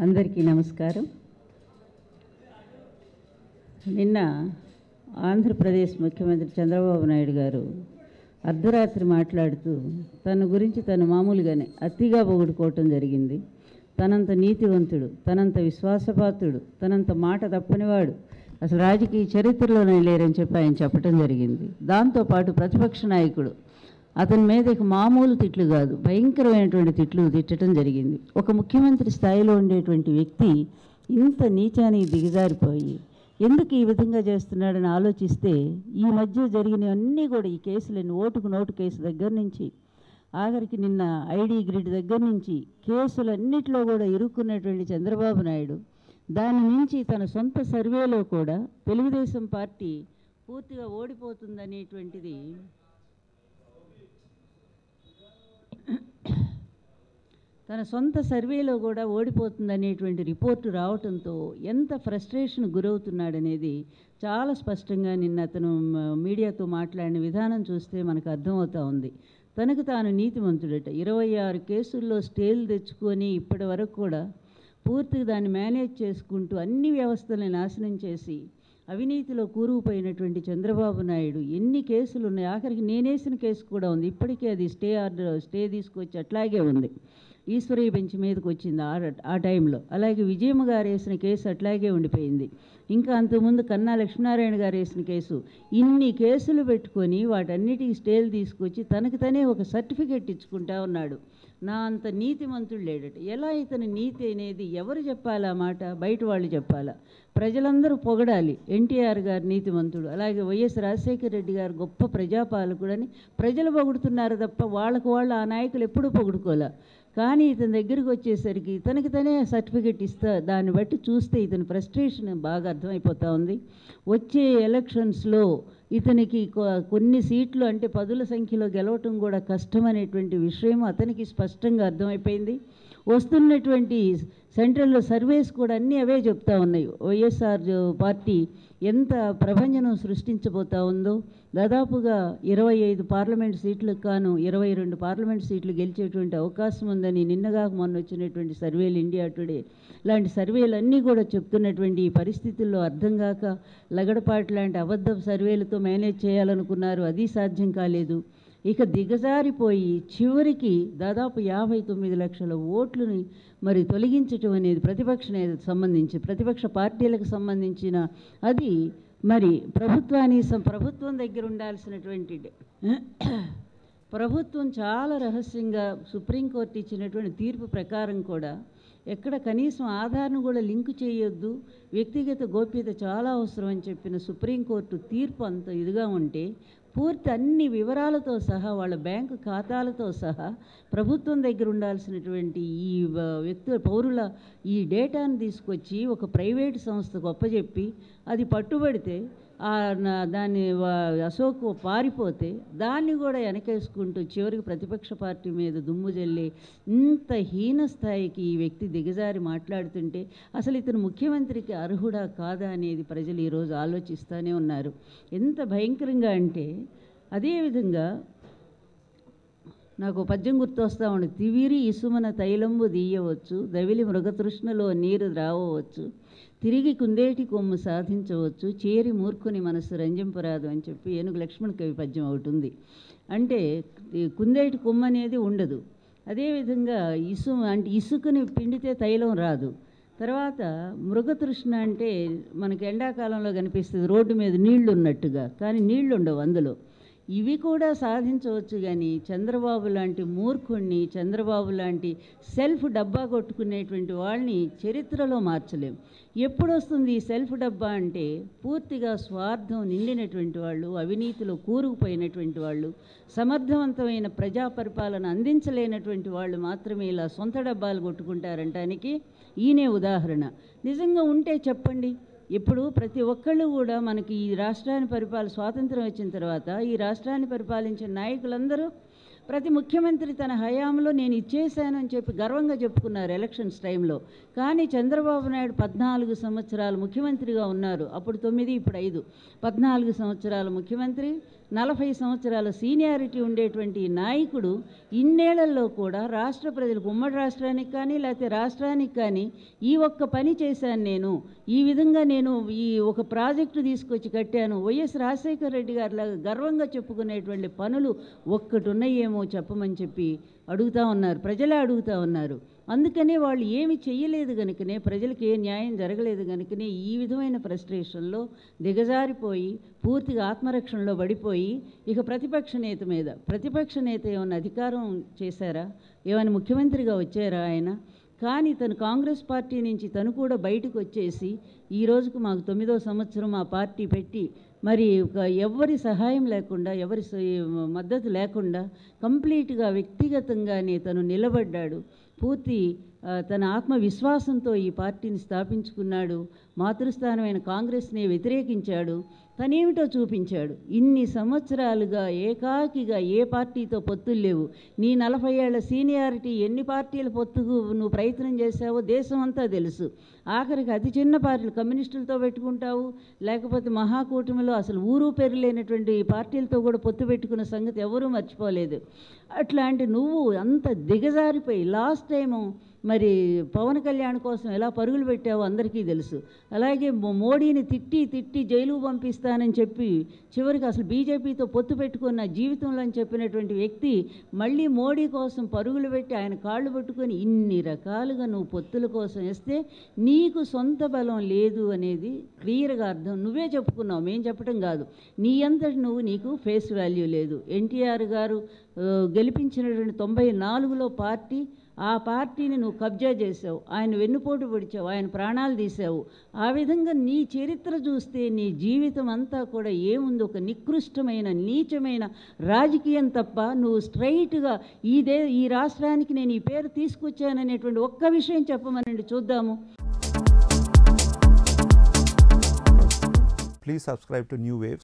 అందరికీ నమస్కారం. నిన్న ఆంధ్రప్రదేశ్ ముఖ్యమంత్రి చంద్రబాబు నాయుడు గారు అర్ధరాత్రి మాట్లాడుతూ తన గురించి తను మామూలుగానే అతిగా పొగుడుకోవటం జరిగింది. తనంత నీతివంతుడు, తనంత విశ్వాసపాత్రుడు, తనంత మాట తప్పనివాడు అసలు రాజకీయ చరిత్రలోనే లేరని చెప్పి ఆయన చెప్పడం జరిగింది. దాంతోపాటు ప్రతిపక్ష నాయకుడు అతని మీద ఇక మామూలు తిట్లు కాదు, భయంకరమైనటువంటి తిట్లు తిట్టడం జరిగింది. ఒక ముఖ్యమంత్రి స్థాయిలో ఉండేటువంటి వ్యక్తి ఇంత నీచానికి దిగజారిపోయి ఎందుకు ఈ విధంగా చేస్తున్నాడని ఆలోచిస్తే ఈ మధ్య జరిగినవన్నీ కూడా ఈ కేసులన్నీ ఓటుకు నోటు కేసు దగ్గర నుంచి ఆఖరికి నిన్న ఐడి గ్రిడ్ దగ్గర నుంచి కేసులన్నిటిలో కూడా ఇరుక్కున్నటువంటి చంద్రబాబు నాయుడు దాని నుంచి తన సొంత సర్వేలో కూడా తెలుగుదేశం పార్టీ పూర్తిగా ఓడిపోతుందనేటువంటిది తన సొంత సర్వేలో కూడా ఓడిపోతుందనేటువంటి రిపోర్టు రావడంతో ఎంత ఫ్రస్ట్రేషన్ గురవుతున్నాడనేది చాలా స్పష్టంగా నిన్న అతను మీడియాతో మాట్లాడిన విధానం చూస్తే మనకు అర్థమవుతూ ఉంది. తనకు తాను నీతిమంతుడట. 26 కేసుల్లో స్టేలు తెచ్చుకొని ఇప్పటి వరకు కూడా పూర్తిగా దాన్ని మేనేజ్ చేసుకుంటూ అన్ని వ్యవస్థల్ని నాశనం చేసి అవినీతిలో కూరుకుపోయినటువంటి చంద్రబాబు నాయుడు ఎన్ని కేసులు ఉన్నాయి, ఆఖరికి నేనేసిన కేసు కూడా ఉంది, ఇప్పటికే అది స్టే తీసుకొచ్చి అట్లాగే ఉంది. ఈశ్వరయ్య బెంచ్ మీదకి వచ్చింది ఆ టైంలో. అలాగే విజయమ్మ గారు వేసిన కేసు అట్లాగే ఉండిపోయింది. ఇంకా అంతకుముందు కన్నా లక్ష్మీనారాయణ గారు వేసిన కేసు, ఇన్ని కేసులు పెట్టుకొని వాటన్నిటికీ స్టేలు తీసుకొచ్చి తనకు తనే ఒక సర్టిఫికెట్ ఇచ్చుకుంటా ఉన్నాడు. నా అంత నీతిమంతుడు లేడట. ఎలా ఇతని నీతి అనేది ఎవరు చెప్పాలా మాట? బయట వాళ్ళు చెప్పాలా? ప్రజలందరూ పొగడాలి ఎన్టీఆర్ గారు నీతిమంతుడు, అలాగే వైఎస్ రాజశేఖర రెడ్డి గారు గొప్ప ప్రజాపాలకుడని ప్రజలు పొగుడుతున్నారు తప్ప వాళ్ళకు వాళ్ళు ఆ నాయకులు ఎప్పుడూ పొగుడుకోలే. కానీ ఇతని దగ్గరికి వచ్చేసరికి తనకి తనే సర్టిఫికెట్ ఇస్తా, దాన్ని బట్టి చూస్తే ఇతని ఫ్రస్ట్రేషన్ బాగా అర్థమైపోతూ ఉంది. వచ్చే ఎలక్షన్స్లో ఇతనికి కొన్ని సీట్లు అంటే 10ల సంఖ్యలో గెలవటం కూడా కష్టమనేటువంటి విషయం అతనికి స్పష్టంగా అర్థమైపోయింది. వస్తున్నటువంటి సెంట్రల్లో సర్వేస్ కూడా అన్నీ అవే చెప్తా ఉన్నాయి. వైఎస్ఆర్ పార్టీ ఎంత ప్రభంజనం సృష్టించబోతా ఉందో, దాదాపుగా 25 పార్లమెంట్ సీట్లకు కాను 22 పార్లమెంట్ సీట్లు గెలిచేటువంటి అవకాశం ఉందని నిన్నగా మొన్న వచ్చినటువంటి సర్వేలు, ఇండియా టుడే లాంటి సర్వేలన్నీ కూడా చెప్తున్నటువంటి ఈ పరిస్థితుల్లో అర్థం కాక లగడపాటి లాంటి అబద్ధపు సర్వేలతో మేనేజ్ చేయాలనుకున్నారు, అది సాధ్యం కాలేదు. ఇక దిగజారిపోయి చివరికి దాదాపు 59 లక్షల ఓట్లని మరి తొలగించటం అనేది ప్రతిపక్ష పార్టీలకు సంబంధించిన అది మరి ప్రభుత్వం దగ్గర ఉండాల్సినటువంటి ప్రభుత్వం చాలా రహస్యంగా సుప్రీంకోర్టు ఇచ్చినటువంటి తీర్పు ప్రకారం కూడా ఎక్కడ కనీసం ఆధార్ను కూడా లింకు చేయొద్దు, వ్యక్తిగత గోప్యత చాలా అవసరం అని చెప్పిన సుప్రీంకోర్టు తీర్పు అంత ఇదిగా ఉంటే పూర్తి అన్ని వివరాలతో సహా వాళ్ళ బ్యాంకు ఖాతాలతో సహా ప్రభుత్వం దగ్గర ఉండాల్సినటువంటి ఈ పౌరుల ఈ డేటాను తీసుకొచ్చి ఒక ప్రైవేటు సంస్థకు అప్పచెప్పి అది పట్టుబడితే దాన్ని అశోక్ పారిపోతే దాన్ని కూడా వెనకేసుకుంటూ చివరికి ప్రతిపక్ష పార్టీ మీద దుమ్ము జల్లి ఇంత హీన స్థాయికి ఈ వ్యక్తి దిగజారి మాట్లాడుతుంటే అసలు ఇతను ముఖ్యమంత్రికి అర్హుడా కాదా అనేది ప్రజలు ఈరోజు ఆలోచిస్తూనే ఉన్నారు. ఎంత భయంకరంగా అంటే అదేవిధంగా నాకు పద్యం గుర్తొస్తూ ఉంది. తివిరి ఇసుమన తైలంబు దీయవచ్చు, దవిలి మృగతృష్ణలో నీరు ద్రావవచ్చు, తిరిగి కుందేటి కొమ్ము సాధించవచ్చు, చేరి మూర్ఖుని మనసు రంజింపరాదు అని చెప్పి ఏనుగు లక్ష్మణ కవి పద్యం ఒకటి ఉంది. అంటే కుందేటి కొమ్ము అనేది ఉండదు. అదేవిధంగా ఇసుకని పిండితే తైలం రాదు. తర్వాత మృగతృష్ణ అంటే మనకి ఎండాకాలంలో కనిపిస్తుంది రోడ్డు మీద నీళ్లు ఉన్నట్టుగా, కానీ నీళ్లు ఉండవు అందులో. ఇవి కూడా సాధించవచ్చు. కానీ చంద్రబాబు లాంటి మూర్ఖుణ్ణి, చంద్రబాబు లాంటి సెల్ఫ్ డబ్బా కొట్టుకునేటువంటి వాళ్ళని చరిత్రలో మార్చలేం. ఎప్పుడు వస్తుంది ఈ సెల్ఫ్ డబ్బా అంటే? పూర్తిగా స్వార్థం నిండినటువంటి వాళ్ళు, అవినీతిలో కూరుకుపోయినటువంటి వాళ్ళు, సమర్థవంతమైన ప్రజా పరిపాలన అందించలేనటువంటి వాళ్ళు మాత్రమే ఇలా సొంత డబ్బాలు కొట్టుకుంటారంటానికి ఈయనే ఉదాహరణ. నిజంగా ఉంటే చెప్పండి. ఇప్పుడు ప్రతి ఒక్కళ్ళు కూడా మనకి ఈ రాష్ట్రాన్ని స్వాతంత్రం వచ్చిన తర్వాత ఈ రాష్ట్రాన్ని పరిపాలించిన నాయకులందరూ ప్రతి ముఖ్యమంత్రి తన హయాంలో నేను ఇచ్చేశాను అని చెప్పి గర్వంగా చెప్పుకున్నారు ఎలక్షన్స్ టైంలో. కానీ చంద్రబాబు నాయుడు 14 సంవత్సరాలు ముఖ్యమంత్రిగా ఉన్నారు. అప్పుడు 9, ఇప్పుడు 5, 14 సంవత్సరాల ముఖ్యమంత్రి. 40 సంవత్సరాల సీనియారిటీ ఉండేటువంటి నాయకుడు ఇన్నేళ్లలో కూడా రాష్ట్ర ప్రజలకు, ఉమ్మడి రాష్ట్రానికి కానీ లేకపోతే రాష్ట్రానికి కానీ ఈ ఒక్క పని చేశాను నేను, ఈ విధంగా నేను ఈ ఒక ప్రాజెక్టు తీసుకొచ్చి కట్టాను, వైఎస్ రాజశేఖర రెడ్డి గారిలాగా గర్వంగా చెప్పుకునేటువంటి పనులు ఒక్కటి ఉన్నాయేమో చెప్పమని చెప్పి అడుగుతూ ఉన్నారు, ప్రజలే అడుగుతూ ఉన్నారు. అందుకనే వాళ్ళు ఏమి చెయ్యలేదు కనుకనే, ప్రజలకు ఏ న్యాయం జరగలేదు కనుకనే ఈ విధమైన ఫ్రస్ట్రేషన్లో దిగజారిపోయి పూర్తిగా ఆత్మరక్షణలో పడిపోయి ఇక ప్రతిపక్ష నేత ఏమైనా అధికారం చేశారా, ఏమైనా ముఖ్యమంత్రిగా వచ్చారా ఆయన? కానీ తను కాంగ్రెస్ పార్టీ నుంచి తను కూడా బయటకు వచ్చేసి ఈ రోజుకు మాకు 9వ సంవత్సరం ఆ పార్టీ పెట్టి మరి ఎవరి సహాయం లేకుండా, ఎవరి మద్దతు లేకుండా కంప్లీట్గా వ్యక్తిగతంగానే తను నిలబడ్డాడు. పూర్తి తన ఆత్మవిశ్వాసంతో ఈ పార్టీని స్థాపించుకున్నాడు. మాతృస్థానమైన కాంగ్రెస్ని వ్యతిరేకించాడు. తనేమిటో చూపించాడు. ఇన్ని సంవత్సరాలుగా ఏకాకిగా ఏ పార్టీతో పొత్తులు లేవు. నీ 40 ఏళ్ల సీనియారిటీ ఎన్ని పార్టీల పొత్తుకు నువ్వు ప్రయత్నం చేశావో దేశం అంతా తెలుసు. ఆఖరికి అతి చిన్న పార్టీలు కమ్యూనిస్టులతో పెట్టుకుంటావు, లేకపోతే మహాకూటమిలో అసలు ఊరు పేరు లేనటువంటి పార్టీలతో కూడా పొత్తు పెట్టుకున్న సంగతి ఎవరూ మర్చిపోలేదు. అట్లాంటి నువ్వు అంత దిగజారిపోయి లాస్ట్ టైము మరి పవన్ కళ్యాణ్ కోసం ఎలా పరుగులు పెట్టావో అందరికీ తెలుసు. అలాగే మోడీని తిట్టి జైలుకు పంపిస్తానని చెప్పి చివరికి అసలు బీజేపీతో పొత్తు పెట్టుకున్న జీవితంలో అని చెప్పినటువంటి వ్యక్తి మళ్ళీ మోడీ కోసం పరుగులు పెట్టి ఆయన కాళ్ళు పట్టుకొని ఇన్ని రకాలుగా నువ్వు పొత్తుల కోసం వేస్తే నీకు సొంత బలం లేదు అనేది క్లియర్గా అర్థం. నువ్వే చెప్పుకున్నావు, మేం చెప్పడం కాదు. నీ అంతటి నీకు ఫేస్ వాల్యూ లేదు. ఎన్టీఆర్ గారు గెలిపించినటువంటి 94లో పార్టీ, ఆ పార్టీని నువ్వు కబ్జా చేసావు, ఆయన వెన్నుపోటు పొడిచావు, ఆయన ప్రాణాలు తీసావు. ఆ విధంగా నీ చరిత్ర చూస్తే నీ జీవితం అంతా కూడా ఏముంది, ఒక నికృష్టమైన నీచమైన రాజకీయం తప్ప నువ్వు స్ట్రైట్గా ఈ రాష్ట్రానికి నేను ఈ పేరు తీసుకొచ్చాననేటువంటి ఒక్క విషయం చెప్పమనండి చూద్దాము. Please subscribe to New Waves.